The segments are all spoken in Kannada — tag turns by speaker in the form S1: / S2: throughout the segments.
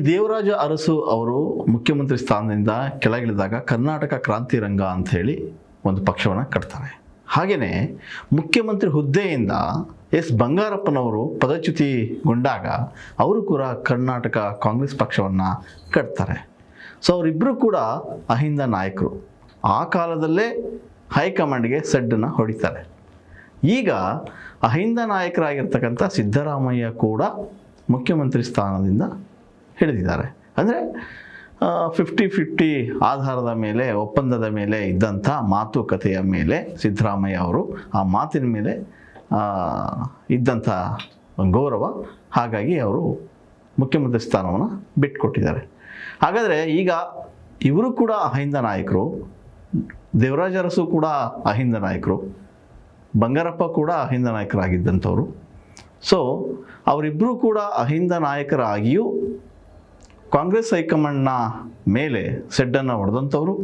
S1: ದೇವರಾಜ ಅರಸು ಅವರು ಮುಖ್ಯಮಂತ್ರಿ ಸ್ಥಾನದಿಂದ ಕೆಳಗಿಳಿದಾಗ ಕರ್ನಾಟಕ ಕ್ರಾಂತಿ ರಂಗ ಅಂತ ಹೇಳಿ ಒಂದು ಪಕ್ಷವನ್ನು ಕಟ್ತಾರೆ. ಹಾಗೆಯೇ ಮುಖ್ಯಮಂತ್ರಿ ಹುದ್ದೆಯಿಂದ ಬಂಗಾರಪ್ಪನವರು ಪದಚ್ಯುತಿಗೊಂಡಾಗ ಅವರು ಕೂಡ ಕರ್ನಾಟಕ ಕಾಂಗ್ರೆಸ್ ಪಕ್ಷವನ್ನು ಕಟ್ತಾರೆ. ಸೊ ಅವರಿಬ್ಬರು ಕೂಡ ಅಹಿಂದ ನಾಯಕರು. ಆ ಕಾಲದಲ್ಲೇ ಹೈಕಮಾಂಡ್ಗೆ ಸೆಡ್ಡನ್ನು ಹೊಡಿತಾರೆ. ಈಗ ಅಹಿಂದ ನಾಯಕರಾಗಿರ್ತಕ್ಕಂಥ ಸಿದ್ದರಾಮಯ್ಯ ಕೂಡ ಮುಖ್ಯಮಂತ್ರಿ ಸ್ಥಾನದಿಂದ ಹಿಡಿದಿದ್ದಾರೆ. ಅಂದರೆ 50-50 ಆಧಾರದ ಮೇಲೆ, ಒಪ್ಪಂದದ ಮೇಲೆ ಇದ್ದಂಥ ಮಾತುಕತೆಯ ಮೇಲೆ ಸಿದ್ದರಾಮಯ್ಯ ಅವರು ಆ ಮಾತಿನ ಮೇಲೆ ಇದ್ದಂಥ ಗೌರವ, ಹಾಗಾಗಿ ಅವರು ಮುಖ್ಯಮಂತ್ರಿ ಸ್ಥಾನವನ್ನು ಬಿಟ್ಟುಕೊಟ್ಟಿದ್ದಾರೆ. ಹಾಗಾದರೆ ಈಗ ಇವರು ಕೂಡ ಅಹಿಂದ ನಾಯಕರು, ದೇವರಾಜ ಅರಸು ಕೂಡ ಅಹಿಂದ ನಾಯಕರು, ಬಂಗಾರಪ್ಪ ಕೂಡ ಅಹಿಂದ ನಾಯಕರಾಗಿದ್ದಂಥವ್ರು. ಸೊ ಅವರಿಬ್ಬರು ಕೂಡ ಅಹಿಂದ ನಾಯಕರಾಗಿಯೂ ಕಾಂಗ್ರೆಸ್ ಹೈಕಮಾಂಡ್ನ ಮೇಲೆ ಸೆಡ್ಡನ್ನು ಹೊಡೆದಂಥವರು,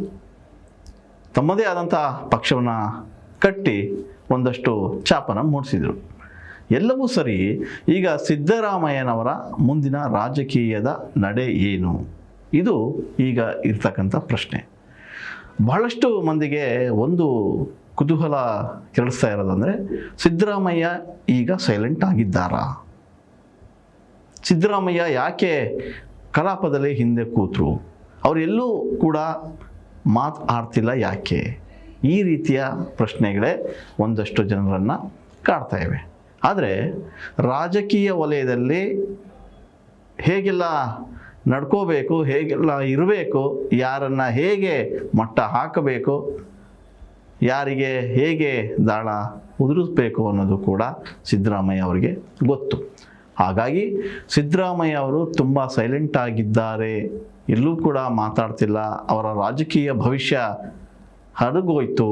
S1: ತಮ್ಮದೇ ಆದಂಥ ಪಕ್ಷವನ್ನು ಕಟ್ಟಿ ಒಂದಷ್ಟು ಛಾಪನ್ನು ಮೂಡಿಸಿದರು. ಎಲ್ಲವೂ ಸರಿ. ಈಗ ಸಿದ್ದರಾಮಯ್ಯನವರ ಮುಂದಿನ ರಾಜಕೀಯದ ನಡೆ ಏನು? ಇದು ಈಗ ಇರ್ತಕ್ಕಂಥ ಪ್ರಶ್ನೆ. ಬಹಳಷ್ಟು ಮಂದಿಗೆ ಒಂದು ಕುತೂಹಲ ಕೆರಳಿಸ್ತಾ ಇರೋದಂದರೆ, ಸಿದ್ದರಾಮಯ್ಯ ಈಗ ಸೈಲೆಂಟ್ ಆಗಿದ್ದಾರಾ? ಸಿದ್ದರಾಮಯ್ಯ ಯಾಕೆ ಕಲಾಪದಲ್ಲಿ ಹಿಂದೆ ಕೂತರು? ಅವರೆಲ್ಲೂ ಕೂಡ ಮಾತಾಡ್ತಿಲ್ಲ ಯಾಕೆ? ಈ ರೀತಿಯ ಪ್ರಶ್ನೆಗಳೇ ಒಂದಷ್ಟು ಜನರನ್ನು ಕಾಡ್ತಾ ಇವೆ. ಆದರೆ ರಾಜಕೀಯ ವಲಯದಲ್ಲಿ ಹೇಗೆಲ್ಲ ನಡ್ಕೋಬೇಕು, ಹೇಗೆಲ್ಲ ಇರಬೇಕು, ಯಾರನ್ನು ಹೇಗೆ ಮಟ್ಟ ಹಾಕಬೇಕು, ಯಾರಿಗೆ ಹೇಗೆ ದಾಳ ಉದುರಿಸಬೇಕು ಅನ್ನೋದು ಕೂಡ ಸಿದ್ದರಾಮಯ್ಯ ಅವರಿಗೆ ಗೊತ್ತು. ಹಾಗಾಗಿ ಸಿದ್ದರಾಮಯ್ಯ ಅವರು ತುಂಬ ಸೈಲೆಂಟ್ ಆಗಿದ್ದಾರೆ, ಎಲ್ಲೂ ಕೂಡ ಮಾತಾಡ್ತಿಲ್ಲ, ಅವರ ರಾಜಕೀಯ ಭವಿಷ್ಯ ಹಡಗೋಯ್ತು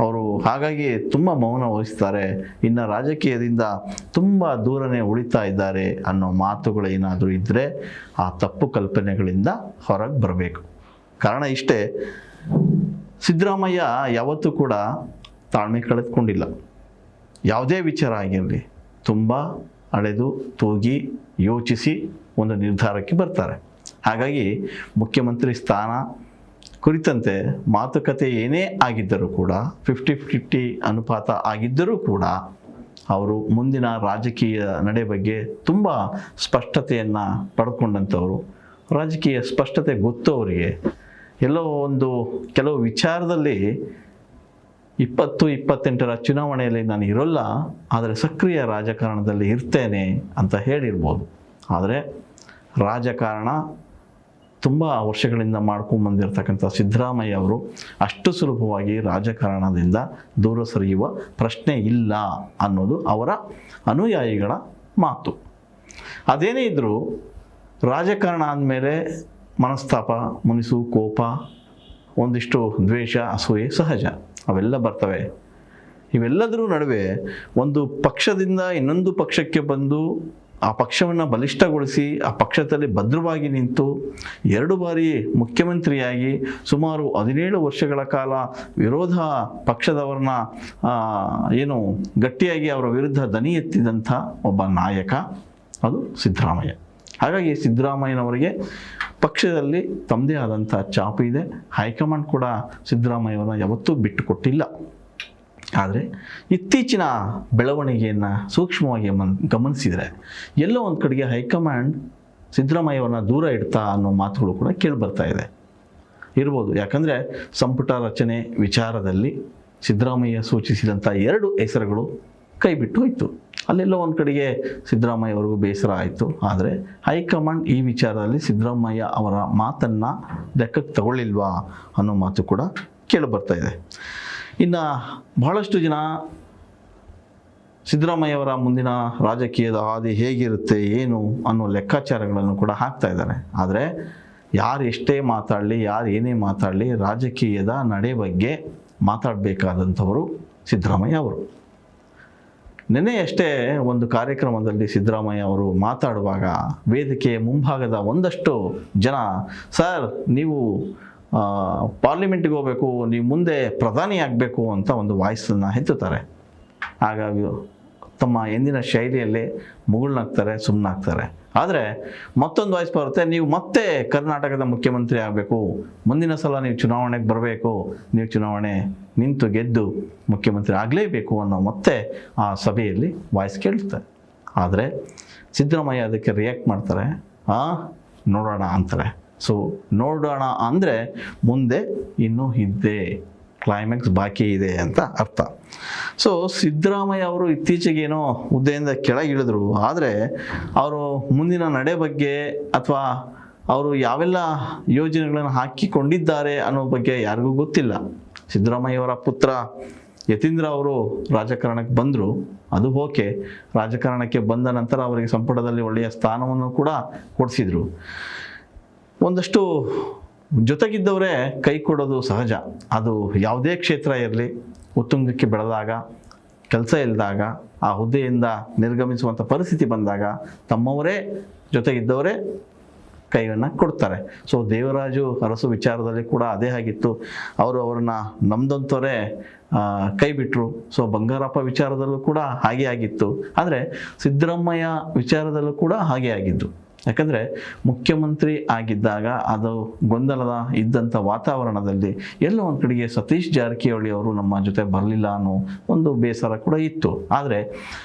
S1: ಅವರು, ಹಾಗಾಗಿ ತುಂಬ ಮೌನ ವಹಿಸ್ತಾರೆ, ಇನ್ನು ರಾಜಕೀಯದಿಂದ ತುಂಬ ದೂರನೇ ಉಳಿತಾ ಇದ್ದಾರೆ ಅನ್ನೋ ಮಾತುಗಳು ಏನಾದರೂ ಇದ್ದರೆ ಆ ತಪ್ಪು ಕಲ್ಪನೆಗಳಿಂದ ಹೊರಗೆ ಬರಬೇಕು. ಕಾರಣ ಇಷ್ಟೇ, ಸಿದ್ದರಾಮಯ್ಯ ಯಾವತ್ತೂ ಕೂಡ ತಾಳ್ಮೆ ಕಳೆದುಕೊಂಡಿಲ್ಲ. ಯಾವುದೇ ವಿಚಾರ ಆಗಿರಲಿ ತುಂಬ ಅಳೆದು ತೂಗಿ ಯೋಚಿಸಿ ಒಂದು ನಿರ್ಧಾರಕ್ಕೆ ಬರ್ತಾರೆ. ಹಾಗಾಗಿ ಮುಖ್ಯಮಂತ್ರಿ ಸ್ಥಾನ ಕುರಿತಂತೆ ಮಾತುಕತೆ ಏನೇ ಆಗಿದ್ದರೂ ಕೂಡ, 50-50 ಅನುಪಾತ ಆಗಿದ್ದರೂ ಕೂಡ, ಅವರು ಮುಂದಿನ ರಾಜಕೀಯ ನಡೆ ಬಗ್ಗೆ ತುಂಬ ಸ್ಪಷ್ಟತೆಯನ್ನು ಪಡ್ಕೊಂಡಂಥವರು. ರಾಜಕೀಯ ಸ್ಪಷ್ಟತೆ ಗೊತ್ತು ಅವರಿಗೆ. ಎಲ್ಲೋ ಒಂದು ಕೆಲವು ವಿಚಾರದಲ್ಲಿ 2028 ಚುನಾವಣೆಯಲ್ಲಿ ನಾನು ಇರೋಲ್ಲ, ಆದರೆ ಸಕ್ರಿಯ ರಾಜಕಾರಣದಲ್ಲಿ ಇರ್ತೇನೆ ಅಂತ ಹೇಳಿರ್ಬೋದು. ಆದರೆ ರಾಜಕಾರಣ ತುಂಬ ವರ್ಷಗಳಿಂದ ಮಾಡ್ಕೊಂಡ್ಬಂದಿರತಕ್ಕಂಥ ಸಿದ್ದರಾಮಯ್ಯ ಅವರು ಅಷ್ಟು ಸುಲಭವಾಗಿ ರಾಜಕಾರಣದಿಂದ ದೂರ ಸರಿಯುವ ಪ್ರಶ್ನೆ ಇಲ್ಲ ಅನ್ನೋದು ಅವರ ಅನುಯಾಯಿಗಳ ಮಾತು. ಅದೇನೇ ಇದ್ದರೂ ರಾಜಕಾರಣ ಅಂದಮೇಲೆ ಮನಸ್ತಾಪ, ಮುನಿಸು, ಕೋಪ, ಒಂದಿಷ್ಟು ದ್ವೇಷ, ಅಸೂಯೆ ಸಹಜ, ಅವೆಲ್ಲ ಬರ್ತವೆ. ಇವೆಲ್ಲದರ ನಡುವೆ ಒಂದು ಪಕ್ಷದಿಂದ ಇನ್ನೊಂದು ಪಕ್ಷಕ್ಕೆ ಬಂದು ಆ ಪಕ್ಷವನ್ನು ಬಲಿಷ್ಠಗೊಳಿಸಿ ಆ ಪಕ್ಷದಲ್ಲಿ ಭದ್ರವಾಗಿ ನಿಂತು 2 ಬಾರಿ ಮುಖ್ಯಮಂತ್ರಿಯಾಗಿ ಸುಮಾರು 17 ವರ್ಷಗಳ ಕಾಲ ವಿರೋಧ ಪಕ್ಷದವರನ್ನ ಗಟ್ಟಿಯಾಗಿ ಅವರ ವಿರುದ್ಧ ದನಿ ಎತ್ತಿದಂಥ ಒಬ್ಬ ನಾಯಕ ಅದು ಸಿದ್ದರಾಮಯ್ಯ. ಹಾಗಾಗಿ ಸಿದ್ದರಾಮಯ್ಯನವರಿಗೆ ಪಕ್ಷದಲ್ಲಿ ತಮ್ಮದೇ ಆದಂಥ ಛಾಪು ಇದೆ. ಹೈಕಮಾಂಡ್ ಕೂಡ ಸಿದ್ದರಾಮಯ್ಯವ್ರನ್ನ ಯಾವತ್ತೂ ಬಿಟ್ಟುಕೊಟ್ಟಿಲ್ಲ. ಆದರೆ ಇತ್ತೀಚಿನ ಬೆಳವಣಿಗೆಯನ್ನು ಸೂಕ್ಷ್ಮವಾಗಿ ಗಮನಿಸಿದರೆ ಎಲ್ಲೋ ಒಂದು ಕಡೆಗೆ ಹೈಕಮಾಂಡ್ ಸಿದ್ದರಾಮಯ್ಯವ್ರನ್ನ ದೂರ ಇಡ್ತಾ ಅನ್ನೋ ಮಾತುಗಳು ಕೂಡ ಕೇಳಿಬರ್ತಾ ಇದೆ ಇರ್ಬೋದು. ಯಾಕಂದರೆ ಸಂಪುಟ ರಚನೆ ವಿಚಾರದಲ್ಲಿ ಸಿದ್ದರಾಮಯ್ಯ ಸೂಚಿಸಿದಂಥ 2 ಹೆಸರುಗಳು ಕೈ ಬಿಟ್ಟು ಹೋಯಿತು. ಅಲ್ಲೆಲ್ಲೋ ಒಂದು ಕಡೆಗೆ ಸಿದ್ದರಾಮಯ್ಯ ಅವ್ರಿಗೂ ಬೇಸರ ಆಯಿತು. ಆದರೆ ಹೈಕಮಾಂಡ್ ಈ ವಿಚಾರದಲ್ಲಿ ಸಿದ್ದರಾಮಯ್ಯ ಅವರ ಮಾತನ್ನು ಲೆಕ್ಕಕ್ಕೆ ತಗೊಳ್ಳಿಲ್ವಾ ಅನ್ನೋ ಮಾತು ಕೂಡ ಕೇಳಿಬರ್ತಾ ಇದೆ. ಇನ್ನು ಬಹಳಷ್ಟು ಜನ ಸಿದ್ದರಾಮಯ್ಯವರ ಮುಂದಿನ ರಾಜಕೀಯದ ಹಾದಿ ಹೇಗಿರುತ್ತೆ ಏನು ಅನ್ನೋ ಲೆಕ್ಕಾಚಾರಗಳನ್ನು ಕೂಡ ಹಾಕ್ತಾ ಇದ್ದಾರೆ. ಆದರೆ ಯಾರು ಎಷ್ಟೇ ಮಾತಾಡಲಿ, ಯಾರು ಏನೇ ಮಾತಾಡಲಿ, ರಾಜಕೀಯದ ನಡೆ ಬಗ್ಗೆ ಮಾತಾಡಬೇಕಾದಂಥವರು ಸಿದ್ದರಾಮಯ್ಯ ಅವರು. ನೆನ್ನೆಯಷ್ಟೇ ಒಂದು ಕಾರ್ಯಕ್ರಮದಲ್ಲಿ ಸಿದ್ದರಾಮಯ್ಯ ಅವರು ಮಾತಾಡುವಾಗ ವೇದಿಕೆಯ ಮುಂಭಾಗದ ಒಂದಷ್ಟು ಜನ, ಸರ್ ನೀವು ಪಾರ್ಲಿಮೆಂಟ್ಗೆ ಹೋಗಬೇಕು, ನೀವು ಮುಂದೆ ಪ್ರಧಾನಿ ಆಗಬೇಕು ಅಂತ ಒಂದು ವಾಯ್ಸನ್ನು ಎತ್ತುತ್ತಾರೆ. ಹಾಗಾಗಿ ತಮ್ಮ ಎಂದಿನ ಶೈಲಿಯಲ್ಲಿ ಮುಗುಳ್ನಾಗ್ತಾರೆ, ಸುಮ್ಮನಾಗ್ತಾರೆ. ಆದರೆ ಮತ್ತೊಂದು ವಾಯ್ಸ್ ಬರುತ್ತೆ, ನೀವು ಮತ್ತೆ ಕರ್ನಾಟಕದ ಮುಖ್ಯಮಂತ್ರಿ ಆಗಬೇಕು, ಮುಂದಿನ ಸಲ ನೀವು ಚುನಾವಣೆಗೆ ಬರಬೇಕು, ನೀವು ಚುನಾವಣೆ ನಿಂತು ಗೆದ್ದು ಮುಖ್ಯಮಂತ್ರಿ ಆಗಲೇಬೇಕು ಅನ್ನೋ ಮತ್ತೆ ಆ ಸಭೆಯಲ್ಲಿ ವಾಯ್ಸ್ ಕೇಳ್ತಾರೆ. ಆದರೆ ಸಿದ್ದರಾಮಯ್ಯ ಅದಕ್ಕೆ ರಿಯಾಕ್ಟ್ ಮಾಡ್ತಾರೆ, ನೋಡೋಣ ಅಂತಾರೆ. ಸೊ ನೋಡೋಣ ಅಂದರೆ ಮುಂದೆ ಇನ್ನೂ ಇದ್ದೇ ಕ್ಲೈಮ್ಯಾಕ್ಸ್ ಬಾಕಿ ಇದೆ ಅಂತ ಅರ್ಥ. ಸೊ ಸಿದ್ದರಾಮಯ್ಯ ಅವರು ಇತ್ತೀಚೆಗೇನೋ ಹುದ್ದೆಯಿಂದ ಕೆಳಗಿಳಿದ್ರು, ಆದರೆ ಅವರು ಮುಂದಿನ ನಡೆ ಬಗ್ಗೆ ಅಥವಾ ಅವರು ಯಾವೆಲ್ಲ ಯೋಜನೆಗಳನ್ನು ಹಾಕಿಕೊಂಡಿದ್ದಾರೆ ಅನ್ನೋ ಬಗ್ಗೆ ಯಾರಿಗೂ ಗೊತ್ತಿಲ್ಲ. ಸಿದ್ದರಾಮಯ್ಯವರ ಪುತ್ರ ಯತೀಂದ್ರ ಅವರು ರಾಜಕಾರಣಕ್ಕೆ ಬಂದರು, ಅದು ಓಕೆ. ರಾಜಕಾರಣಕ್ಕೆ ಬಂದ ನಂತರ ಅವರಿಗೆ ಸಂಪುಟದಲ್ಲಿ ಒಳ್ಳೆಯ ಸ್ಥಾನವನ್ನು ಕೂಡ ಕೊಡಿಸಿದರು. ಒಂದಷ್ಟು ಜೊತೆಗಿದ್ದವರೇ ಕೈ ಕೊಡೋದು ಸಹಜ. ಅದು ಯಾವುದೇ ಕ್ಷೇತ್ರ ಇರಲಿ, ಉತ್ತುಂಗಕ್ಕೆ ಬೆಳೆದಾಗ, ಕೆಲಸ ಇಲ್ಲದಾಗ, ಆ ಹುದ್ದೆಯಿಂದ ನಿರ್ಗಮಿಸುವಂಥ ಪರಿಸ್ಥಿತಿ ಬಂದಾಗ ತಮ್ಮವರೇ ಜೊತೆಗಿದ್ದವರೇ ಕೈಯನ್ನು ಕೊಡ್ತಾರೆ. ಸೊ ದೇವರಾಜು ಅರಸು ವಿಚಾರದಲ್ಲಿ ಕೂಡ ಅದೇ ಆಗಿತ್ತು. ಅವರನ್ನ ನಮ್ದಂತವರೇ ಕೈ ಬಿಟ್ಟರು. ಸೊ ಬಂಗಾರಪ್ಪ ವಿಚಾರದಲ್ಲೂ ಕೂಡ ಹಾಗೆ ಆಗಿತ್ತು. ಆದರೆ ಸಿದ್ದರಾಮಯ್ಯ ವಿಚಾರದಲ್ಲೂ ಕೂಡ ಹಾಗೆ ಆಗಿದ್ದು. ಯಾಕಂದರೆ ಮುಖ್ಯಮಂತ್ರಿ ಆಗಿದ್ದಾಗ ಅದು ಗೊಂದಲದ ಇದ್ದಂಥ ವಾತಾವರಣದಲ್ಲಿ ಎಲ್ಲೋ ಒಂದು ಕಡೆಗೆ ಸತೀಶ್ ಜಾರಕಿಹೊಳಿ ಅವರು ನಮ್ಮ ಜೊತೆ ಬರಲಿಲ್ಲ ಅನ್ನೋ ಒಂದು ಬೇಸರ ಕೂಡ ಇತ್ತು. ಆದರೆ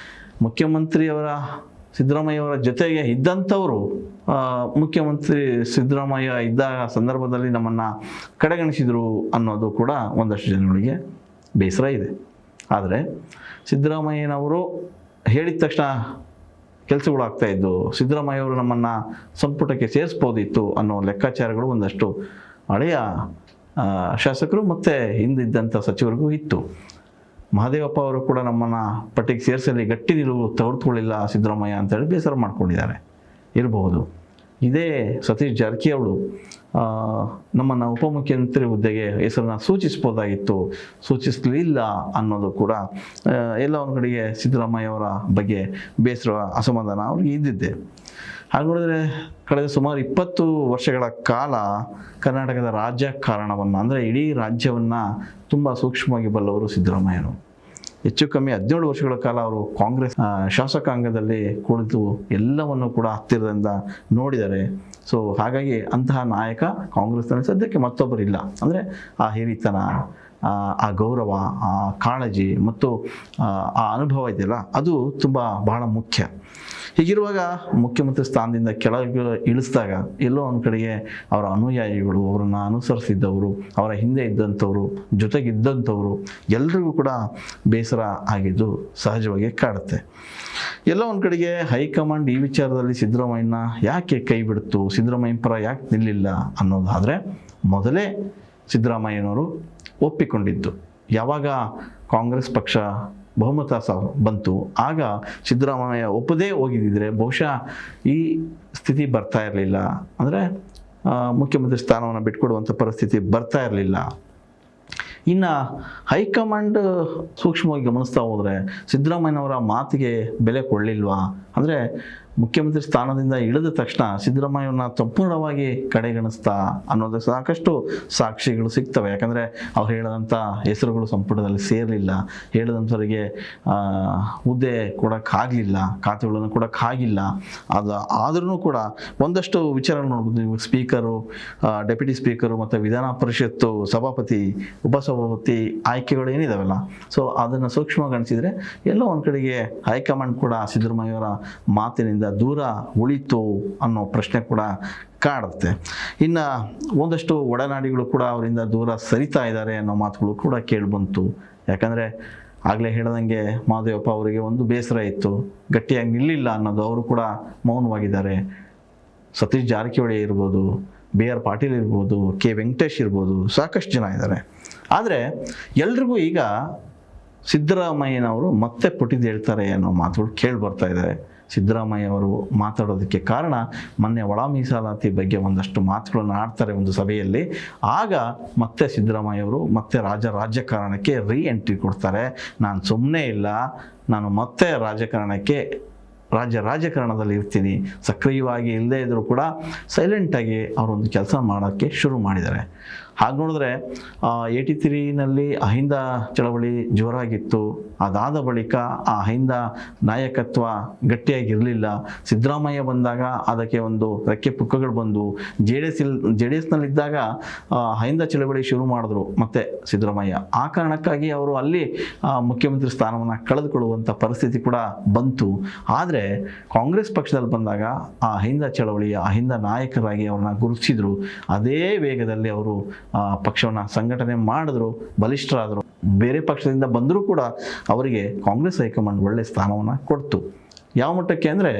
S1: ಮುಖ್ಯಮಂತ್ರಿಯವರ ಸಿದ್ದರಾಮಯ್ಯವರ ಜೊತೆಗೆ ಇದ್ದಂಥವರು ಮುಖ್ಯಮಂತ್ರಿ ಸಿದ್ದರಾಮಯ್ಯ ಇದ್ದ ಸಂದರ್ಭದಲ್ಲಿ ನಮ್ಮನ್ನು ಕಡೆಗಣಿಸಿದರು ಅನ್ನೋದು ಕೂಡ ಒಂದಷ್ಟು ಜನಗಳಿಗೆ ಬೇಸರ ಇದೆ. ಆದರೆ ಸಿದ್ದರಾಮಯ್ಯನವರು ಹೇಳಿದ ತಕ್ಷಣ ಕೆಲಸಗಳಾಗ್ತಾ ಇದ್ದು, ಸಿದ್ದರಾಮಯ್ಯವರು ನಮ್ಮನ್ನು ಸಂಪುಟಕ್ಕೆ ಸೇರಿಸ್ಬೋದಿತ್ತು ಅನ್ನೋ ಲೆಕ್ಕಾಚಾರಗಳು ಒಂದಷ್ಟು ಹಳೆಯ ಶಾಸಕರು ಮತ್ತು ಹಿಂದಿದ್ದಂಥ ಸಚಿವರಿಗೂ ಇತ್ತು. ಮಹದೇವಪ್ಪ ಅವರು ಕೂಡ ನಮ್ಮನ್ನು ಪಟ್ಟಿಗೆ ಸೇರಿಸಲಿ ಗಟ್ಟಿ ನಿಲುವು ತೆಗೆದುಕೊಳ್ಳಿಲ್ಲ ಸಿದ್ದರಾಮಯ್ಯ ಅಂತೇಳಿ ಬೇಸರ ಮಾಡ್ಕೊಂಡಿದ್ದಾರೆ ಇರಬಹುದು. ಇದೇ ಸತೀಶ್ ಜಾರಕಿಹೊಳಿ ನಮ್ಮನ್ನು ಉಪಮುಖ್ಯಮಂತ್ರಿ ಹುದ್ದೆಗೆ ಹೆಸರನ್ನು ಸೂಚಿಸ್ಬೋದಾಗಿತ್ತು, ಸೂಚಿಸಲಿಲ್ಲ ಅನ್ನೋದು ಕೂಡ ಎಲ್ಲ ಒಂದು ಕಡೆಗೆ ಸಿದ್ದರಾಮಯ್ಯವರ ಬಗ್ಗೆ ಬೇಸರ, ಅಸಮಾಧಾನ ಅವ್ರಿಗೆ ಇದ್ದಿದ್ದೆ. ಹಾಗೆ ನೋಡಿದ್ರೆ ಕಳೆದ ಸುಮಾರು 20 ವರ್ಷಗಳ ಕಾಲ ಕರ್ನಾಟಕದ ರಾಜಕಾರಣವನ್ನು, ಅಂದರೆ ಇಡೀ ರಾಜ್ಯವನ್ನು ತುಂಬ ಸೂಕ್ಷ್ಮವಾಗಿ ಬಲ್ಲವರು ಸಿದ್ದರಾಮಯ್ಯರು. ಹೆಚ್ಚು ಕಮ್ಮಿ 17 ವರ್ಷಗಳ ಕಾಲ ಅವರು ಕಾಂಗ್ರೆಸ್ ಶಾಸಕಾಂಗದಲ್ಲಿ ಕುಳಿತು ಎಲ್ಲವನ್ನು ಕೂಡ ಹತ್ತಿರದಿಂದ ನೋಡಿದ್ದಾರೆ. ಸೊ ಹಾಗಾಗಿ ಅಂತಹ ನಾಯಕ ಕಾಂಗ್ರೆಸ್ನಲ್ಲಿ ಸದ್ಯಕ್ಕೆ ಮತ್ತೊಬ್ಬರಿಲ್ಲ. ಅಂದರೆ ಆ ಹಿರಿತನ, ಆ ಗೌರವ, ಆ ಕಾಳಜಿ ಮತ್ತು ಆ ಅನುಭವ ಇದೆಯಲ್ಲ, ಅದು ತುಂಬ ಬಹಳ ಮುಖ್ಯ. ಹೀಗಿರುವಾಗ ಮುಖ್ಯಮಂತ್ರಿ ಸ್ಥಾನದಿಂದ ಕೆಳಗೆ ಇಳಿಸಿದಾಗ ಎಲ್ಲೋ ಒಂದು ಕಡೆಗೆ ಅವರ ಅನುಯಾಯಿಗಳು, ಅವರನ್ನು ಅನುಸರಿಸಿದ್ದವರು, ಅವರ ಹಿಂದೆ ಇದ್ದಂಥವರು, ಜೊತೆಗಿದ್ದಂಥವರು ಎಲ್ರಿಗೂ ಕೂಡ ಬೇಸರ ಆಗಿದ್ದು ಸಹಜವಾಗಿ ಕಾಡುತ್ತೆ. ಎಲ್ಲೋ ಒಂದು ಕಡೆಗೆ ಹೈಕಮಾಂಡ್ ಈ ವಿಚಾರದಲ್ಲಿ ಸಿದ್ದರಾಮಯ್ಯನ ಯಾಕೆ ಕೈ ಬಿಡ್ತು, ಸಿದ್ದರಾಮಯ್ಯನ ಪರ ಯಾಕೆ ನಿಲ್ಲಿಲ್ಲ ಅನ್ನೋದಾದರೆ, ಮೊದಲೇ ಸಿದ್ದರಾಮಯ್ಯನವರು ಒಪ್ಪಿಕೊಂಡಿದ್ದು ಯಾವಾಗ ಕಾಂಗ್ರೆಸ್ ಪಕ್ಷ ಬಹುಮತ ಬಂತು, ಆಗ ಸಿದ್ದರಾಮಯ್ಯ ಒಪ್ಪದೇ ಹೋಗಿದ್ದಿದ್ರೆ ಬಹುಶಃ ಈ ಸ್ಥಿತಿ ಬರ್ತಾ ಇರಲಿಲ್ಲ. ಅಂದರೆ ಮುಖ್ಯಮಂತ್ರಿ ಸ್ಥಾನವನ್ನು ಬಿಟ್ಕೊಡುವಂಥ ಪರಿಸ್ಥಿತಿ ಬರ್ತಾ ಇರಲಿಲ್ಲ. ಇನ್ನು ಹೈಕಮಾಂಡ್ ಸೂಕ್ಷ್ಮವಾಗಿ ಗಮನಿಸ್ತಾ ಹೋದರೆ ಸಿದ್ದರಾಮಯ್ಯನವರ ಮಾತಿಗೆ ಬೆಲೆ ಕೊಡಲಿಲ್ವಾ? ಅಂದರೆ ಮುಖ್ಯಮಂತ್ರಿ ಸ್ಥಾನದಿಂದ ಇಳಿದ ತಕ್ಷಣ ಸಿದ್ದರಾಮಯ್ಯವ್ರನ್ನ ಸಂಪೂರ್ಣವಾಗಿ ಕಡೆಗಣಿಸ್ತಾ ಅನ್ನೋದು ಸಾಕಷ್ಟು ಸಾಕ್ಷಿಗಳು ಸಿಗ್ತವೆ. ಯಾಕಂದರೆ ಅವ್ರು ಹೇಳಿದಂಥ ಹೆಸರುಗಳು ಸಂಪುಟದಲ್ಲಿ ಸೇರಲಿಲ್ಲ, ಹೇಳಿದಂಥವರಿಗೆ ಹುದ್ದೆ ಕೊಡೋಕ್ಕಾಗಲಿಲ್ಲ, ಖಾತೆಗಳನ್ನು ಕೊಡೋಕ್ಕಾಗಿಲ್ಲ. ಆದ್ರೂ ಕೂಡ ಒಂದಷ್ಟು ವಿಚಾರಗಳು ನೋಡ್ಬೋದು ನೀವು. ಸ್ಪೀಕರು, ಡೆಪ್ಯೂಟಿ ಸ್ಪೀಕರು ಮತ್ತು ವಿಧಾನ ಪರಿಷತ್ತು ಸಭಾಪತಿ, ಉಪಸಭಾಪತಿ ಆಯ್ಕೆಗಳು ಏನಿದಾವಲ್ಲ, ಸೊ ಅದನ್ನು ಸೂಕ್ಷ್ಮವಾಗಿ ಗಣಿಸಿದರೆ ಎಲ್ಲೋ ಒಂದು ಕಡೆಗೆ ಹೈಕಮಾಂಡ್ ಕೂಡ ಸಿದ್ದರಾಮಯ್ಯವರ ಮಾತಿನಿಂದ ದೂರ ಉಳಿತು ಅನ್ನೋ ಪ್ರಶ್ನೆ ಕೂಡ ಕಾಡುತ್ತೆ. ಇನ್ನು ಒಂದಷ್ಟು ಒಡನಾಡಿಗಳು ಕೂಡ ಅವರಿಂದ ದೂರ ಸರಿತಾ ಇದ್ದಾರೆ ಅನ್ನೋ ಮಾತುಗಳು ಕೂಡ ಕೇಳಿಬಂತು. ಯಾಕಂದರೆ ಆಗಲೇ ಹೇಳ್ದಂಗೆ ಮಹದೇವಪ್ಪ ಅವರಿಗೆ ಒಂದು ಬೇಸರ ಇತ್ತು, ಗಟ್ಟಿಯಾಗಿ ನಿಲ್ಲಿಲ್ಲ ಅನ್ನೋದು, ಅವರು ಕೂಡ ಮೌನವಾಗಿದ್ದಾರೆ. ಸತೀಶ್ ಜಾರಕಿಹೊಳಿ ಇರ್ಬೋದು, BR ಪಾಟೀಲ್ ಇರ್ಬೋದು, ಕೆ ವೆಂಕಟೇಶ್ ಇರ್ಬೋದು, ಸಾಕಷ್ಟು ಜನ ಇದ್ದಾರೆ. ಆದರೆ ಎಲ್ರಿಗೂ ಈಗ ಸಿದ್ದರಾಮಯ್ಯನವರು ಮತ್ತೆ ಪುಟಿದು ಹೇಳ್ತಾರೆ ಅನ್ನೋ ಮಾತುಗಳು ಕೇಳಿ ಬರ್ತಾ ಇದೆ. ಸಿದ್ದರಾಮಯ್ಯ ಅವರು ಮಾತಾಡೋದಕ್ಕೆ ಕಾರಣ, ಮೊನ್ನೆ ಒಳ ಮೀಸಲಾತಿ ಬಗ್ಗೆ ಒಂದಷ್ಟು ಮಾತುಗಳನ್ನು ಆಡ್ತಾರೆ ಒಂದು ಸಭೆಯಲ್ಲಿ. ಆಗ ಮತ್ತೆ ಸಿದ್ದರಾಮಯ್ಯ ಅವರು ಮತ್ತೆ ರಾಜಕಾರಣಕ್ಕೆ ಎಂಟ್ರಿ ಕೊಡ್ತಾರೆ. ನಾನು ಸುಮ್ಮನೆ ಇಲ್ಲ, ನಾನು ಮತ್ತೆ ರಾಜಕಾರಣದಲ್ಲಿ ಇರ್ತೀನಿ. ಸಕ್ರಿಯವಾಗಿ ಇಲ್ಲದೇ ಇದ್ದರೂ ಕೂಡ ಸೈಲೆಂಟಾಗಿ ಅವರೊಂದು ಕೆಲಸ ಮಾಡೋಕ್ಕೆ ಶುರು ಮಾಡಿದ್ದಾರೆ. ಹಾಗೆ ನೋಡಿದ್ರೆ 83ನಲ್ಲಿ ಅಹಿಂದ ಚಳವಳಿ ಜೋರಾಗಿತ್ತು. ಅದಾದ ಬಳಿಕ ಆ ಅಹಿಂದ ನಾಯಕತ್ವ ಗಟ್ಟಿಯಾಗಿರಲಿಲ್ಲ. ಸಿದ್ದರಾಮಯ್ಯ ಬಂದಾಗ ಅದಕ್ಕೆ ಒಂದು ರೆಕ್ಕೆ ಪುಕ್ಕಗಳು ಬಂದು ಜೆ ಡಿ ಎಸ್ನಲ್ಲಿದ್ದಾಗ ಅಹಿಂದ ಚಳವಳಿ ಶುರು ಮಾಡಿದ್ರು ಮತ್ತೆ ಸಿದ್ದರಾಮಯ್ಯ. ಆ ಕಾರಣಕ್ಕಾಗಿ ಅವರು ಅಲ್ಲಿ ಮುಖ್ಯಮಂತ್ರಿ ಸ್ಥಾನವನ್ನು ಕಳೆದುಕೊಳ್ಳುವಂಥ ಪರಿಸ್ಥಿತಿ ಕೂಡ ಬಂತು. ಆದರೆ ಕಾಂಗ್ರೆಸ್ ಪಕ್ಷದಲ್ಲಿ ಬಂದಾಗ ಆ ಅಹಿಂದ ಚಳವಳಿಯ ಅಹಿಂದ ನಾಯಕರಾಗಿ ಅವ್ರನ್ನ ಗುರುತಿಸಿದ್ರು. ಅದೇ ವೇಗದಲ್ಲಿ ಅವರು ಪಕ್ಷವನ್ನು ಸಂಘಟನೆ ಮಾಡಿದ್ರು, ಬಲಿಷ್ಠರಾದರು. ಬೇರೆ ಪಕ್ಷದಿಂದ ಬಂದರೂ ಕೂಡ ಅವರಿಗೆ ಕಾಂಗ್ರೆಸ್ ಹೈಕಮಾಂಡ್ ಒಳ್ಳೆಯ ಸ್ಥಾನವನ್ನು ಕೊಡ್ತು. ಯಾವ ಮಟ್ಟಕ್ಕೆ ಅಂದರೆ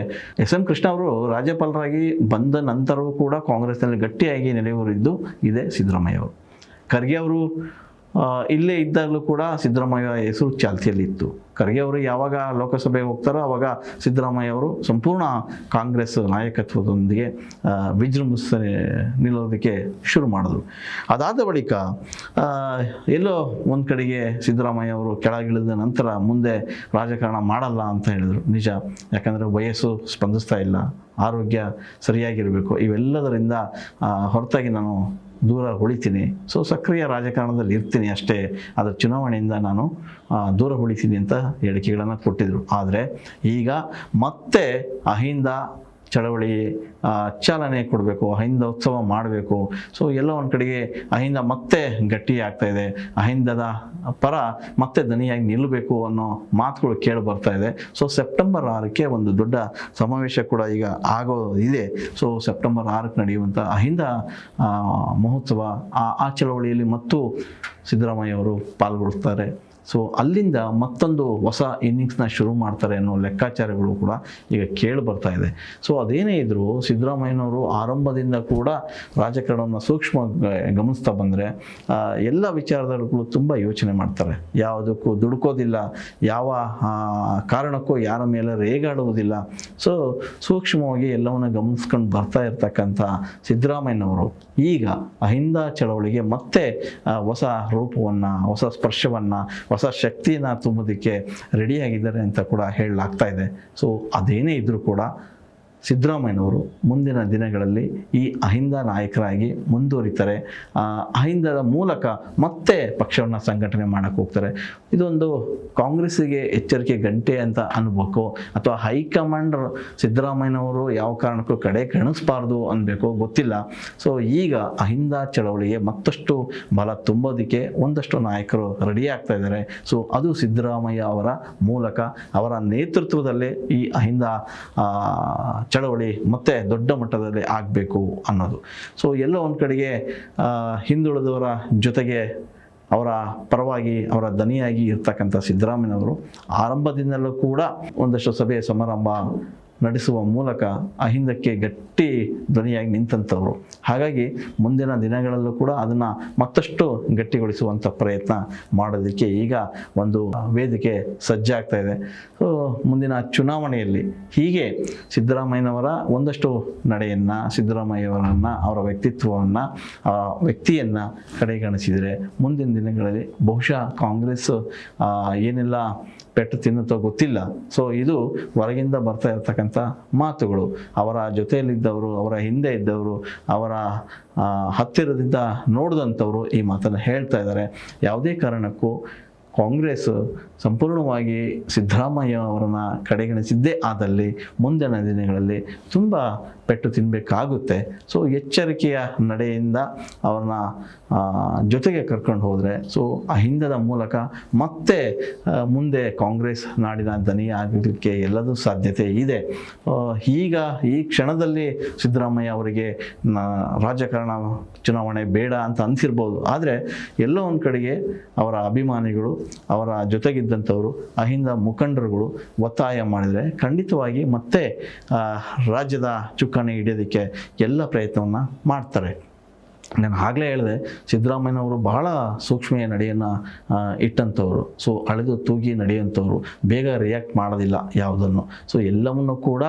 S1: ಎಸ್ ಎಂ ಕೃಷ್ಣ ಅವರು ರಾಜ್ಯಪಾಲರಾಗಿ ಬಂದ ನಂತರವೂ ಕೂಡ ಕಾಂಗ್ರೆಸ್ನಲ್ಲಿ ಗಟ್ಟಿಯಾಗಿ ನೆಲೆಯೂರಿದ್ದು ಇದೇ ಸಿದ್ದರಾಮಯ್ಯ ಅವರು. ಖರ್ಗೆ ಅವರು ಇಲ್ಲೇ ಇದ್ದಾಗಲೂ ಕೂಡ ಸಿದ್ದರಾಮಯ್ಯ ಹೆಸರು ಚಾಲ್ತಿಯಲ್ಲಿತ್ತು. ಖರ್ಗೆ ಅವರು ಯಾವಾಗ ಲೋಕಸಭೆಗೆ ಹೋಗ್ತಾರೋ ಆವಾಗ ಸಿದ್ದರಾಮಯ್ಯ ಅವರು ಸಂಪೂರ್ಣ ಕಾಂಗ್ರೆಸ್ ನಾಯಕತ್ವದೊಂದಿಗೆ ವಿಜೃಂಭಿಸ ನಿಲ್ಲೋದಕ್ಕೆ ಶುರು ಮಾಡಿದ್ರು. ಅದಾದ ಬಳಿಕ ಎಲ್ಲೋ ಒಂದು ಕಡೆಗೆ ಸಿದ್ದರಾಮಯ್ಯ ಅವರು ಕೆಳಗಿಳಿದ ನಂತರ ಮುಂದೆ ರಾಜಕಾರಣ ಮಾಡಲ್ಲ ಅಂತ ಹೇಳಿದರು. ನಿಜ, ಯಾಕಂದರೆ ವಯಸ್ಸು ಸ್ಪಂದಿಸ್ತಾ ಇಲ್ಲ, ಆರೋಗ್ಯ ಸರಿಯಾಗಿರಬೇಕು, ಇವೆಲ್ಲದರಿಂದ ಹೊರತಾಗಿ ನಾನು ದೂರ ಉಳಿತೀನಿ, ಸೊ ಸಕ್ರಿಯ ರಾಜಕಾರಣದಲ್ಲಿ ಇರ್ತೀನಿ ಅಷ್ಟೇ, ಅದರ ಚುನಾವಣೆಯಿಂದ ನಾನು ದೂರ ಉಳಿತೀನಿ ಅಂತ ಹೇಳಿಕೆಗಳನ್ನು ಕೊಟ್ಟಿದ್ದರು. ಆದರೆ ಈಗ ಮತ್ತೆ ಅಹಿಂದ ಚಳವಳಿ ಚಾಲನೆ ಕೊಡಬೇಕು, ಅಹಿಂದ ಉತ್ಸವ ಮಾಡಬೇಕು. ಸೊ ಎಲ್ಲ ಒಂದು ಕಡೆಗೆ ಅಹಿಂದ ಮತ್ತೆ ಗಟ್ಟಿ ಆಗ್ತಾ ಇದೆ, ಅಹಿಂದದ ಪರ ಮತ್ತೆ ದನಿಯಾಗಿ ನಿಲ್ಲಬೇಕು ಅನ್ನೋ ಮಾತುಗಳು ಕೇಳಿ ಬರ್ತಾ ಇದೆ. ಸೊ ಸೆಪ್ಟೆಂಬರ್ 6ಕ್ಕೆ ಒಂದು ದೊಡ್ಡ ಸಮಾವೇಶ ಕೂಡ ಈಗ ಆಗೋ ಇದೆ. ಸೊ ಸೆಪ್ಟೆಂಬರ್ 6ಕ್ಕೆ ನಡೆಯುವಂಥ ಅಹಿಂದ ಮಹೋತ್ಸವ, ಆ ಚಳವಳಿಯಲ್ಲಿ ಮತ್ತು ಸಿದ್ದರಾಮಯ್ಯ ಅವರು ಪಾಲ್ಗೊಳ್ತಾರೆ. ಸೊ ಅಲ್ಲಿಂದ ಮತ್ತೊಂದು ಹೊಸ ಇನ್ನಿಂಗ್ಸ್ನ ಶುರು ಮಾಡ್ತಾರೆ ಅನ್ನೋ ಲೆಕ್ಕಾಚಾರಗಳು ಕೂಡ ಈಗ ಕೇಳಿ ಬರ್ತಾ ಇದೆ. ಸೊ ಅದೇನೇ ಇದ್ದರೂ ಸಿದ್ದರಾಮಯ್ಯನವರು ಆರಂಭದಿಂದ ಕೂಡ ರಾಜಕಾರಣವನ್ನು ಸೂಕ್ಷ್ಮ ಗಮನಿಸ್ತಾ ಬಂದರೆ ಎಲ್ಲ ವಿಚಾರದಲ್ಲೂ ತುಂಬ ಯೋಚನೆ ಮಾಡ್ತಾರೆ. ಯಾವುದಕ್ಕೂ ದುಡುಕೋದಿಲ್ಲ, ಯಾವ ಕಾರಣಕ್ಕೂ ಯಾರ ಮೇಲೆ ರೇಗಾಡುವುದಿಲ್ಲ. ಸೊ ಸೂಕ್ಷ್ಮವಾಗಿ ಎಲ್ಲವನ್ನು ಗಮನಿಸ್ಕೊಂಡು ಬರ್ತಾ ಇರ್ತಕ್ಕಂಥ ಸಿದ್ದರಾಮಯ್ಯನವರು ಈಗ ಅಹಿಂದ ಚಳವಳಿಗೆ ಮತ್ತೆ ಹೊಸ ರೂಪವನ್ನು, ಹೊಸ ಸ್ಪರ್ಶವನ್ನು, ಹೊಸ ಶಕ್ತಿಯನ್ನು ತುಂಬೋದಕ್ಕೆ ರೆಡಿಯಾಗಿದ್ದಾರೆ ಅಂತ ಕೂಡ ಹೇಳಲಾಗ್ತಾ ಇದೆ. ಸೊ ಅದೇನೇ ಇದ್ದರೂ ಕೂಡ ಸಿದ್ದರಾಮಯ್ಯನವರು ಮುಂದಿನ ದಿನಗಳಲ್ಲಿ ಈ ಅಹಿಂದ ನಾಯಕರಾಗಿ ಮುಂದುವರಿತಾರೆ. ಅಹಿಂದದ ಮೂಲಕ ಮತ್ತೆ ಪಕ್ಷವನ್ನು ಸಂಘಟನೆ ಮಾಡೋಕ್ಕೆ ಹೋಗ್ತಾರೆ. ಇದೊಂದು ಕಾಂಗ್ರೆಸ್ಸಿಗೆ ಎಚ್ಚರಿಕೆ ಗಂಟೆ ಅಂತ ಅನ್ಬೇಕು, ಅಥವಾ ಹೈಕಮಾಂಡ್ ಸಿದ್ದರಾಮಯ್ಯನವರು ಯಾವ ಕಾರಣಕ್ಕೂ ಕಡೆ ಕಾಣಿಸ್ಬಾರ್ದು ಅನ್ಬೇಕು, ಗೊತ್ತಿಲ್ಲ. ಸೊ ಈಗ ಅಹಿಂದ ಚಳವಳಿಗೆ ಮತ್ತಷ್ಟು ಬಲ ತುಂಬೋದಕ್ಕೆ ಒಂದಷ್ಟು ನಾಯಕರು ರೆಡಿ ಆಗ್ತಾ ಇದ್ದಾರೆ. ಸೊ ಅದು ಸಿದ್ದರಾಮಯ್ಯ ಅವರ ಮೂಲಕ, ಅವರ ನೇತೃತ್ವದಲ್ಲೇ ಈ ಅಹಿಂದ ಚಳವಳಿ ಮತ್ತೆ ದೊಡ್ಡ ಮಟ್ಟದಲ್ಲಿ ಆಗಬೇಕು ಅನ್ನೋದು. ಸೊ ಎಲ್ಲೋ ಒಂದು ಕಡೆಗೆ ಹಿಂದುಳಿದವರ ಜೊತೆಗೆ ಅವರ ಪರವಾಗಿ, ಅವರ ದನಿಯಾಗಿ ಇರ್ತಕ್ಕಂಥ ಸಿದ್ದರಾಮಯ್ಯನವರು ಆರಂಭದಿಂದಲೂ ಕೂಡ ಒಂದಷ್ಟು ಸಭೆ ಸಮಾರಂಭ ನಡೆಸುವ ಮೂಲಕ ಅಹಿಂದಕ್ಕೆ ಗಟ್ಟಿ ಧ್ವನಿಯಾಗಿ ನಿಂತಂಥವರು. ಹಾಗಾಗಿ ಮುಂದಿನ ದಿನಗಳಲ್ಲೂ ಕೂಡ ಅದನ್ನು ಮತ್ತಷ್ಟು ಗಟ್ಟಿಗೊಳಿಸುವಂಥ ಪ್ರಯತ್ನ ಮಾಡೋದಕ್ಕೆ ಈಗ ಒಂದು ವೇದಿಕೆ ಸಜ್ಜಾಗ್ತಾ ಇದೆ. ಸೊ ಮುಂದಿನ ಚುನಾವಣೆಯಲ್ಲಿ ಹೀಗೆ ಸಿದ್ದರಾಮಯ್ಯನವರ ಒಂದಷ್ಟು ನಡೆಯನ್ನು, ಸಿದ್ದರಾಮಯ್ಯವರನ್ನು, ಅವರ ವ್ಯಕ್ತಿತ್ವವನ್ನು, ವ್ಯಕ್ತಿಯನ್ನು ಕಡೆಗಣಿಸಿದರೆ ಮುಂದಿನ ದಿನಗಳಲ್ಲಿ ಬಹುಶಃ ಕಾಂಗ್ರೆಸ್ ಏನೆಲ್ಲ ಪೆಟ್ಟು ತಿನ್ನುತ್ತೋ ಗೊತ್ತಿಲ್ಲ. ಸೊ ಇದು ಹೊರಗಿಂದ ಬರ್ತಾ ಇರ್ತಕ್ಕಂಥ ಮಾತುಗಳು. ಅವರ ಜೊತೆಯಲ್ಲಿದ್ದವರು, ಅವರ ಹಿಂದೆ ಇದ್ದವರು, ಅವರ ಹತ್ತಿರದಿಂದ ನೋಡಿದಂಥವರು ಈ ಮಾತನ್ನು ಹೇಳ್ತಾ ಇದ್ದಾರೆ. ಯಾವುದೇ ಕಾರಣಕ್ಕೂ ಕಾಂಗ್ರೆಸ್ ಸಂಪೂರ್ಣವಾಗಿ ಸಿದ್ದರಾಮಯ್ಯ ಅವರನ್ನು ಕಡೆಗಣಿಸಿದ್ದೇ ಆದಲ್ಲಿ ಮುಂದಿನ ದಿನಗಳಲ್ಲಿ ತುಂಬ ಪೆಟ್ಟು ತಿನ್ನಬೇಕಾಗುತ್ತೆ. ಸೊ ಎಚ್ಚರಿಕೆಯ ನಡೆಯಿಂದ ಅವ್ರನ್ನ ಜೊತೆಗೆ ಕರ್ಕೊಂಡು ಹೋದರೆ ಸೊ ಅಹಿಂದದ ಮೂಲಕ ಮತ್ತೆ ಮುಂದೆ ಕಾಂಗ್ರೆಸ್ ನಾಡಿನ ದನಿ ಆಗಲಿಕ್ಕೆ ಎಲ್ಲದೂ ಸಾಧ್ಯತೆ ಇದೆ. ಈಗ ಈ ಕ್ಷಣದಲ್ಲಿ ಸಿದ್ದರಾಮಯ್ಯ ಅವರಿಗೆ ರಾಜಕಾರಣ ಚುನಾವಣೆ ಬೇಡ ಅಂತ ಅನಿಸಿರ್ಬೋದು. ಆದರೆ ಎಲ್ಲೋ ಒಂದು ಕಡೆಗೆ ಅವರ ಅಭಿಮಾನಿಗಳು, ಅವರ ಜೊತೆಗಿದ್ದಂಥವರು, ಅಹಿಂದ ಮುಖಂಡರುಗಳು ಒತ್ತಾಯ ಮಾಡಿದರೆ ಖಂಡಿತವಾಗಿ ಮತ್ತೆ ರಾಜ್ಯದ ಚುಕ್ಕಾಣಿ ಹಿಡಿಯೋದಕ್ಕೆ ಎಲ್ಲ ಪ್ರಯತ್ನವನ್ನು ಮಾಡ್ತಾರೆ. ನಾನು ಆಗಲೇ ಹೇಳಿದೆ, ಸಿದ್ದರಾಮಯ್ಯನವರು ಬಹಳ ಸೂಕ್ಷ್ಮೆಯ ನಡೆಯನ್ನು ಇಟ್ಟಂಥವ್ರು. ಸೊ ಅಳೆದು ತೂಗಿ ನಡೆಯುವಂಥವ್ರು, ಬೇಗ ರಿಯಾಕ್ಟ್ ಮಾಡೋದಿಲ್ಲ ಯಾವುದನ್ನು. ಸೊ ಎಲ್ಲವನ್ನು ಕೂಡ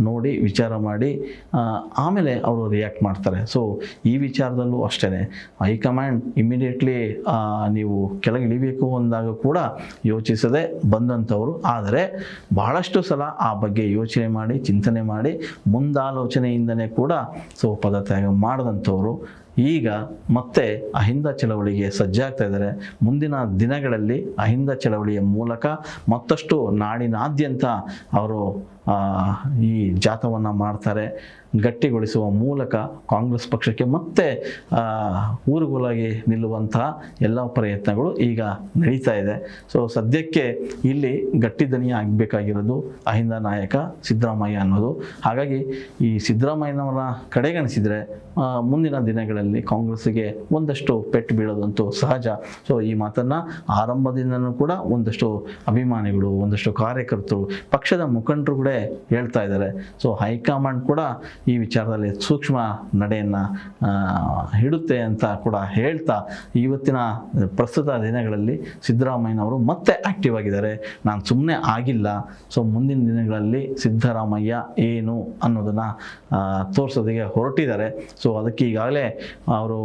S1: ನೋಡಿ ವಿಚಾರ ಮಾಡಿ ಆಮೇಲೆ ಅವರು ರಿಯಾಕ್ಟ್ ಮಾಡ್ತಾರೆ. ಸೊ ಈ ವಿಚಾರದಲ್ಲೂ ಅಷ್ಟೇ, ಹೈಕಮಾಂಡ್ ಇಮಿಡಿಯೇಟ್ಲಿ ನೀವು ಕೆಳಗೆ ಇಳಿಬೇಕು ಅಂದಾಗ ಕೂಡ ಯೋಚಿಸದೆ ಬಂದಂಥವ್ರು. ಆದರೆ ಬಹಳಷ್ಟು ಸಲ ಆ ಬಗ್ಗೆ ಯೋಚನೆ ಮಾಡಿ, ಚಿಂತನೆ ಮಾಡಿ, ಮುಂದಾಲೋಚನೆಯಿಂದನೇ ಕೂಡ ಸೊ ಪದತ್ಯಾಗ ಮಾಡಿದಂಥವ್ರು. ಈಗ ಮತ್ತೆ ಅಹಿಂದ ಚಳವಳಿಗೆ ಸಜ್ಜಾಗ್ತಾ ಇದ್ದಾರೆ. ಮುಂದಿನ ದಿನಗಳಲ್ಲಿ ಅಹಿಂದ ಚಳವಳಿಯ ಮೂಲಕ ಮತ್ತಷ್ಟು ನಾಡಿನಾದ್ಯಂತ ಅವರು ಈ ಜಾಥವನ್ನು ಮಾಡ್ತಾರೆ. ಗಟ್ಟಿಗೊಳಿಸುವ ಮೂಲಕ ಕಾಂಗ್ರೆಸ್ ಪಕ್ಷಕ್ಕೆ ಮತ್ತೆ ಊರುಗೋಲಾಗಿ ನಿಲ್ಲುವಂತಹ ಎಲ್ಲ ಪ್ರಯತ್ನಗಳು ಈಗ ನಡೀತಾ ಇದೆ. ಸೊ ಸದ್ಯಕ್ಕೆ ಇಲ್ಲಿ ಗಟ್ಟಿ ದನಿ ಆಗಬೇಕಾಗಿರೋದು ಅಹಿಂದ ನಾಯಕ ಸಿದ್ದರಾಮಯ್ಯ ಅನ್ನೋದು. ಹಾಗಾಗಿ ಈ ಸಿದ್ದರಾಮಯ್ಯನವರ ಕಡೆಗಣಿಸಿದರೆ ಮುಂದಿನ ದಿನಗಳಲ್ಲಿ ಕಾಂಗ್ರೆಸ್ಸಿಗೆ ಒಂದಷ್ಟು ಪೆಟ್ಟು ಬೀಳೋದಂತೂ ಸಹಜ. ಸೊ ಈ ಮಾತನ್ನು ಆರಂಭದಿಂದನೂ ಕೂಡ ಒಂದಷ್ಟು ಅಭಿಮಾನಿಗಳು, ಒಂದಷ್ಟು ಕಾರ್ಯಕರ್ತರು, ಪಕ್ಷದ ಮುಖಂಡರು ಕೂಡ ಹೇಳ್ತಾ ಇದ್ದಾರೆ. ಸೊ ಹೈಕಮಾಂಡ್ ಕೂಡ ಈ ವಿಚಾರದಲ್ಲಿ ಸೂಕ್ಷ್ಮ ನಡೆಯನ್ನು ಇಡುತ್ತೆ ಅಂತ ಕೂಡ ಹೇಳ್ತಾ, ಇವತ್ತಿನ ಪ್ರಸ್ತುತ ದಿನಗಳಲ್ಲಿ ಸಿದ್ದರಾಮಯ್ಯನವರು ಮತ್ತೆ ಆ್ಯಕ್ಟಿವ್ ಆಗಿದ್ದಾರೆ. ನಾನು ಸುಮ್ಮನೆ ಆಗಿಲ್ಲ. ಸೊ ಮುಂದಿನ ದಿನಗಳಲ್ಲಿ ಸಿದ್ದರಾಮಯ್ಯ ಏನು ಅನ್ನೋದನ್ನು ತೋರಿಸೋದಕ್ಕೆ ಹೊರಟಿದ್ದಾರೆ. ಸೊ ಅದಕ್ಕೆ ಈಗಾಗಲೇ ಅವರು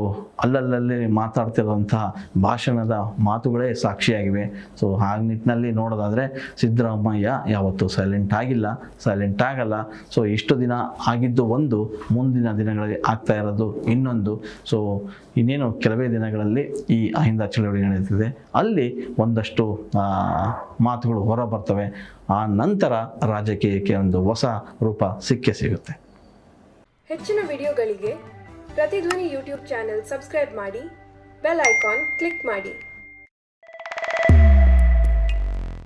S1: ಅಲ್ಲಲ್ಲಿ ಮಾತಾಡ್ತಿರುವಂತಹ ಭಾಷಣದ ಮಾತುಗಳೇ ಸಾಕ್ಷಿಯಾಗಿವೆ. ಸೊ ಆ ನಿಟ್ಟಿನಲ್ಲಿ ನೋಡೋದಾದರೆ ಸಿದ್ದರಾಮಯ್ಯ ಯಾವತ್ತೂ ಸೈಲೆಂಟ್ ಆಗಿಲ್ಲ, ಸೈಲೆಂಟ್ ಆಗಲ್ಲ. ಸೊ ಇಷ್ಟು ದಿನ ಆಗಿದ್ದು ಒಂದು, ಮುಂದಿನ ದಿನಗಳಲ್ಲಿ ಆಗ್ತಾ ಇರೋದು ಇನ್ನೊಂದು. ಸೊ ಇನ್ನೇನು ಕೆಲವೇ ದಿನಗಳಲ್ಲಿ ಈ ಅಹಿಂದ ಚಳವಳಿ ನಡೆಯುತ್ತಿದೆ, ಅಲ್ಲಿ ಒಂದಷ್ಟು ಮಾತುಗಳು ಹೊರ ಬರ್ತವೆ. ಆ ನಂತರ ರಾಜಕೀಯಕ್ಕೆ ಒಂದು ಹೊಸ ರೂಪ ಸಿಕ್ಕೇ ಸಿಗುತ್ತೆ.
S2: ಹೆಚ್ಚಿನ ವಿಡಿಯೋಗಳಿಗೆ ಪ್ರತಿಧ್ವನಿ ಯೂಟ್ಯೂಬ್ ಚಾನೆಲ್ ಸಬ್ಸ್ಕ್ರೈಬ್ ಮಾಡಿ, ಬೆಲ್ ಐಕಾನ್ ಕ್ಲಿಕ್ ಮಾಡಿ.